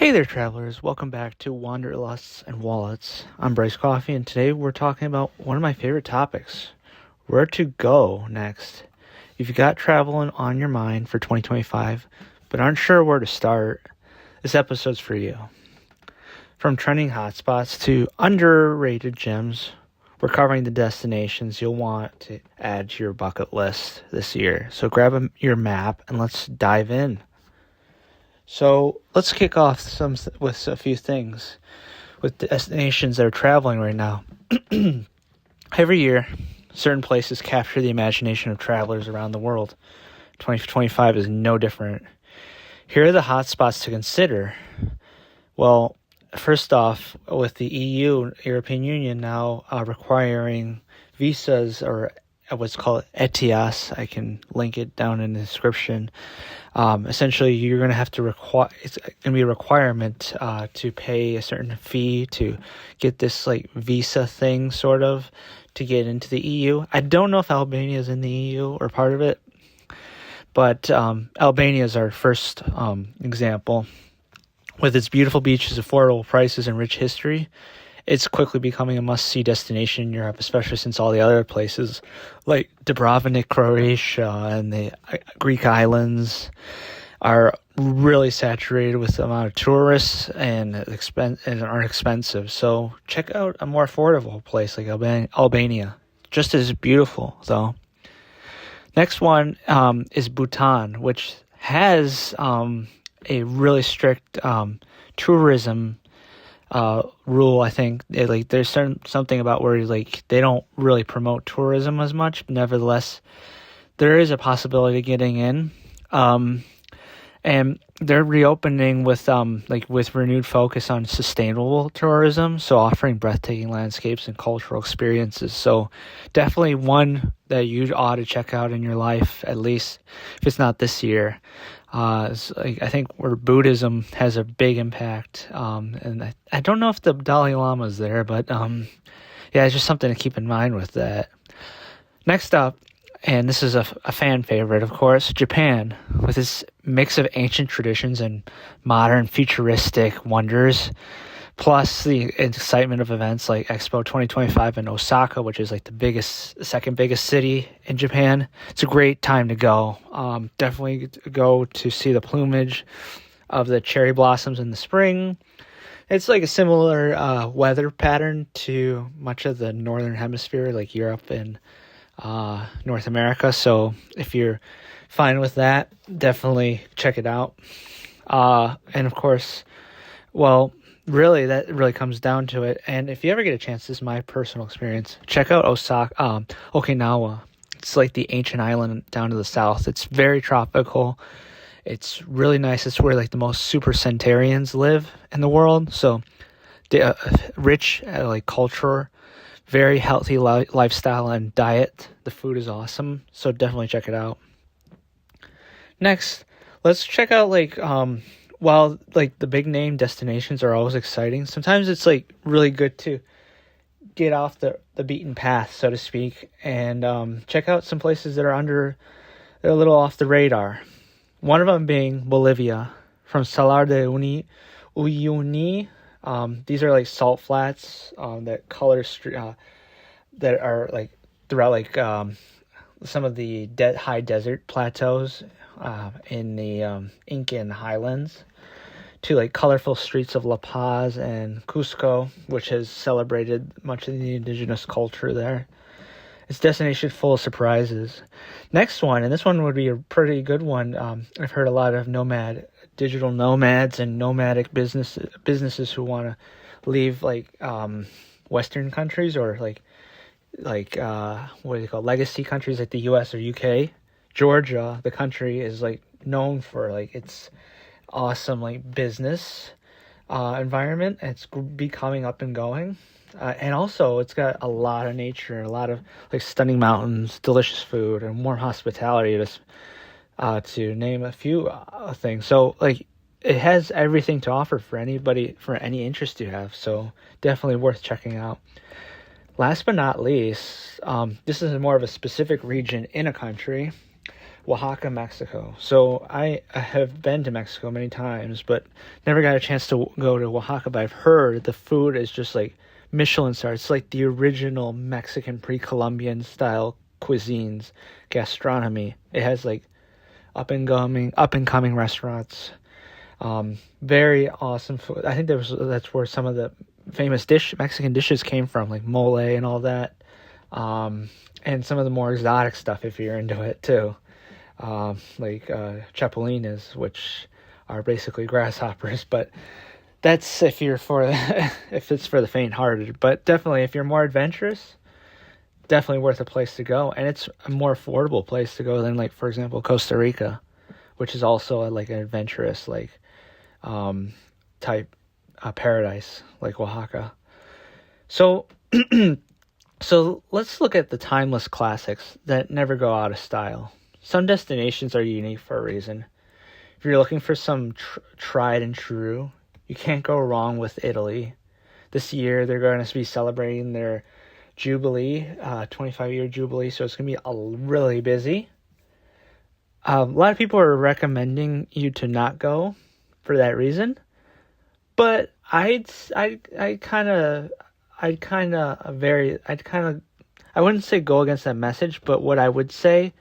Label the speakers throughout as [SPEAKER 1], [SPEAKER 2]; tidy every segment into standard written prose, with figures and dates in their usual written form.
[SPEAKER 1] Hey there, travelers. Welcome back to Wanderlusts and Wallets. I'm Bryce Coffee, and today we're talking about one of my favorite topics, where to go next. If you got traveling on your mind for 2025, but aren't sure where to start, this episode's for you. From trending hotspots to underrated gems, we're covering the destinations you'll want to add to your bucket list this year. So grab your map and let's dive in. So let's kick off with a few things with destinations that are traveling right now. Every year, certain places capture the imagination of travelers around the world. 2025 is no different. Here are the hotspots to consider. Well, first off, with the EU, European Union, now requiring visas or what's called ETIAS, I can link it down in the description. Essentially, you're going to have to it's going to be a requirement to pay a certain fee to get this like visa thing sort of to get into the EU. I don't know if Albania is in the EU or part of it, but Albania is our first example. With its beautiful beaches, affordable prices, and rich history, it's quickly becoming a must-see destination in Europe, especially since all the other places like Dubrovnik, Croatia, and the Greek islands are really saturated with the amount of tourists and are expensive. So check out a more affordable place like Albania. Just as beautiful, though. Next one is Bhutan, which has a really strict tourism rule. I think there's something about where they don't really promote tourism as much. Nevertheless, there is a possibility of getting in, and they're reopening with renewed focus on sustainable tourism, so offering breathtaking landscapes and cultural experiences. So definitely one that you ought to check out in your life, at least if it's not this year. I think where Buddhism has a big impact, and I don't know if the Dalai Lama is there, but it's just something to keep in mind with that. Next up, and this is a fan favorite, of course, Japan, with its mix of ancient traditions and modern futuristic wonders, plus the excitement of events like Expo 2025 in Osaka, which is like the second biggest city in Japan. It's a great time to go. Definitely go to see the plumage of the cherry blossoms in the spring. It's like a similar weather pattern to much of the northern hemisphere, like Europe and North America. So if you're fine with that, definitely check it out. And of course, really, that really comes down to it. And if you ever get a chance, this is my personal experience, check out Okinawa. It's like the ancient island down to the south. It's very tropical. It's really nice. It's where like the most super centurions live in the world. So rich culture, very healthy lifestyle and diet. The food is awesome. So definitely check it out. Next, let's check out while the big name destinations are always exciting, sometimes it's really good to get off the beaten path, so to speak, and check out some places that are a little off the radar. One of them being Bolivia, from Salar de Uyuni. These are salt flats that color that are throughout some of the high desert plateaus in the Incan highlands, to colorful streets of La Paz and Cusco, which has celebrated much of the indigenous culture there. It's a destination full of surprises. Next one, and this one would be a pretty good one. I've heard a lot of digital nomads and nomadic businesses who want to leave Western countries or what do they call legacy countries like the U.S. or U.K. Georgia, the country, is known for its awesome business environment. It's becoming up and going, and also it's got a lot of nature, a lot of stunning mountains, delicious food, and warm hospitality, just to name a few things. So it has everything to offer for anybody, for any interest you have. So definitely worth checking out. Last but not least, this is more of a specific region in a country. Oaxaca, Mexico. So I have been to Mexico many times, but never got a chance to go to Oaxaca. But I've heard the food is just like Michelin star. It's like the original Mexican pre-Columbian style cuisines, gastronomy. It has like up and coming restaurants. Very awesome food. I think that's where some of the famous Mexican dishes came from, like mole and all that. And some of the more exotic stuff if you're into it too. Like chapulines, which are basically grasshoppers, but that's if you're if it's for the faint-hearted. But definitely, if you're more adventurous, definitely worth a place to go, and it's a more affordable place to go than, like, for example, Costa Rica, which is also like an adventurous type paradise like Oaxaca. So. So let's look at the timeless classics that never go out of style. Some destinations are unique for a reason. If you're looking for some tried and true, you can't go wrong with Italy. This year they're going to be celebrating their Jubilee, 25-year Jubilee, so it's going to be really busy. A lot of people are recommending you to not go for that reason, but I wouldn't say go against that message, but what I would say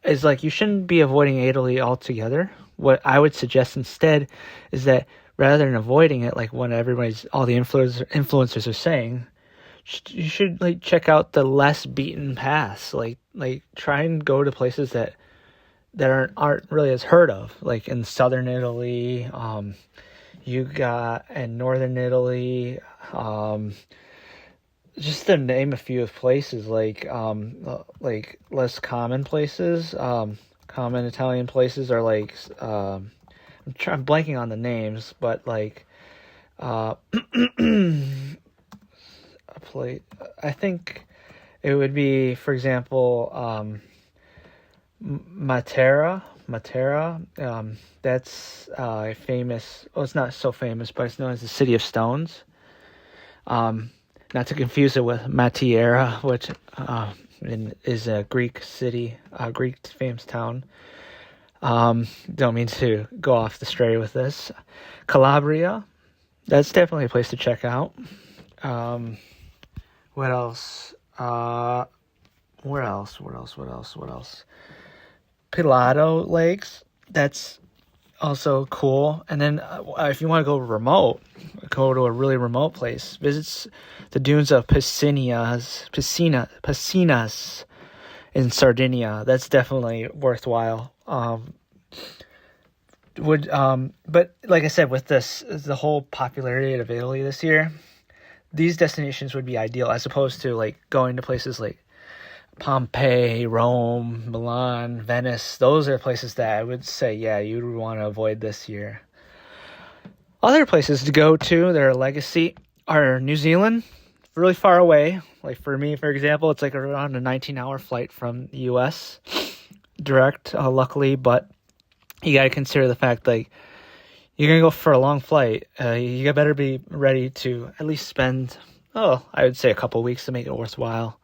[SPEAKER 1] is, like, you shouldn't be avoiding Italy altogether. What I would suggest instead is that rather than avoiding it, like when all the influencers are saying, you should like check out the less beaten paths. Like try and go to places that aren't really as heard of, like in southern Italy, you got in northern Italy, just to name a few of places, like less common places. Common Italian places are like I'm blanking on the names, but like a place. I think it would be, for example, Matera. That's famous. Well, it's not so famous, but it's known as the City of Stones. Not to confuse it with Matera, which is a Greek city, a Greek famous town. Don't mean to go off the stray with this. Calabria, that's definitely a place to check out. What else? What else? Pilato Lakes, that's also cool. And then if you want to go remote, go to a really remote place, visit the dunes of Piscinas in Sardinia. That's definitely worthwhile. But like I said, with the whole popularity of Italy this year, these destinations would be ideal as opposed to like going to places like Pompeii, Rome, Milan, Venice. Those are places that I would say, yeah, you would want to avoid this year. Other places to go to that are legacy are New Zealand, really far away. Like for me, for example, it's like around a 19-hour flight from the U.S. direct, luckily, but you got to consider the fact, like, you're going to go for a long flight. You better be ready to at least spend, I would say a couple weeks to make it worthwhile.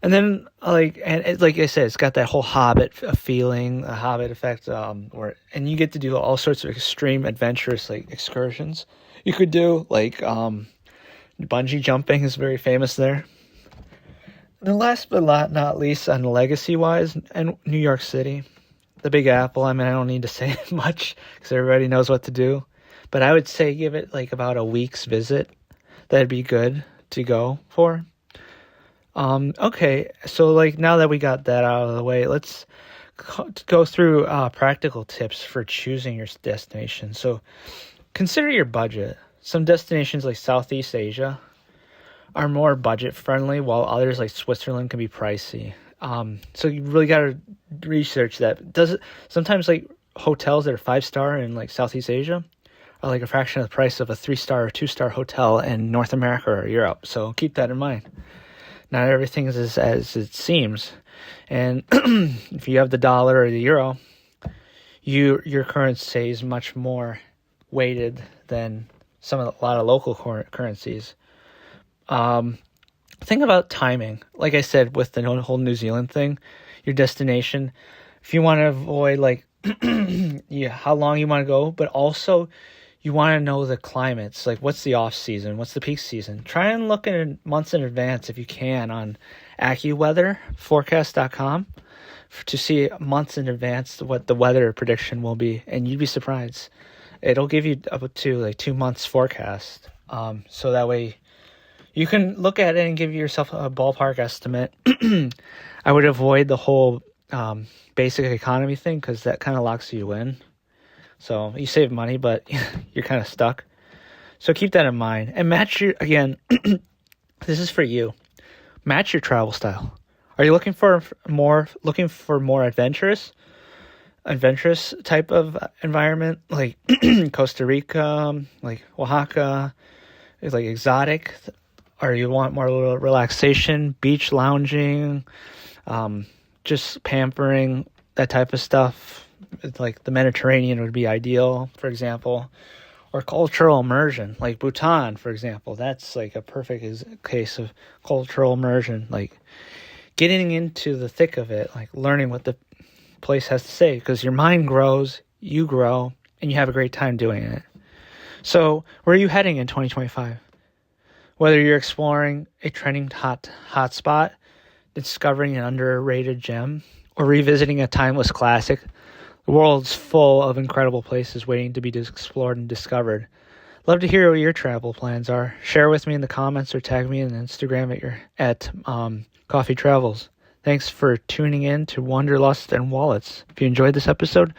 [SPEAKER 1] And then, like I said, it's got that whole Hobbit feeling, a Hobbit effect, and you get to do all sorts of extreme adventurous, like, excursions. You could do, like, bungee jumping is very famous there. And then last but not least, on legacy-wise, and New York City, the Big Apple. I mean, I don't need to say much because everybody knows what to do. But I would say give it, like, about a week's visit. That'd be good to go for. Okay, so like now that we got that out of the way, let's go through practical tips for choosing your destination. So consider your budget. Some destinations like Southeast Asia are more budget friendly, while others like Switzerland can be pricey. So you really got to research that. Sometimes like hotels that are 5-star in like Southeast Asia are like a fraction of the price of a 3-star or 2-star hotel in North America or Europe. So keep that in mind. Not everything is as it seems. And if you have the dollar or the euro, your currency is much more weighted than a lot of local currencies. Think about timing. Like I said, with the whole New Zealand thing, your destination, if you want to avoid like how long you want to go, but also you want to know the climates, like what's the off season, what's the peak season. Try and look in months in advance if you can on AccuWeatherForecast.com to see months in advance what the weather prediction will be, and you'd be surprised. It'll give you up to like 2 months forecast, so that way you can look at it and give yourself a ballpark estimate. I would avoid the whole basic economy thing because that kind of locks you in. So you save money, but you're kind of stuck. So keep that in mind and match your, again, this is for you. Match your travel style. Are you looking for more adventurous type of environment, like Costa Rica, like Oaxaca, like exotic? Or you want more relaxation, beach lounging, just pampering, that type of stuff? Like the Mediterranean would be ideal, for example, or cultural immersion, like Bhutan, for example. That's like a perfect case of cultural immersion, like getting into the thick of it, like learning what the place has to say, because your mind grows, you grow, and you have a great time doing it. So where are you heading in 2025? Whether you're exploring a trending hotspot, discovering an underrated gem, or revisiting a timeless classic, the world's full of incredible places waiting to be explored and discovered. Love to hear what your travel plans are. Share with me in the comments or tag me on Instagram at Coffee Travels. Thanks for tuning in to Wanderlust and Wallets. If you enjoyed this episode,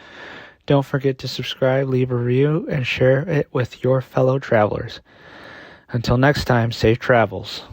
[SPEAKER 1] don't forget to subscribe, leave a review, and share it with your fellow travelers. Until next time, safe travels.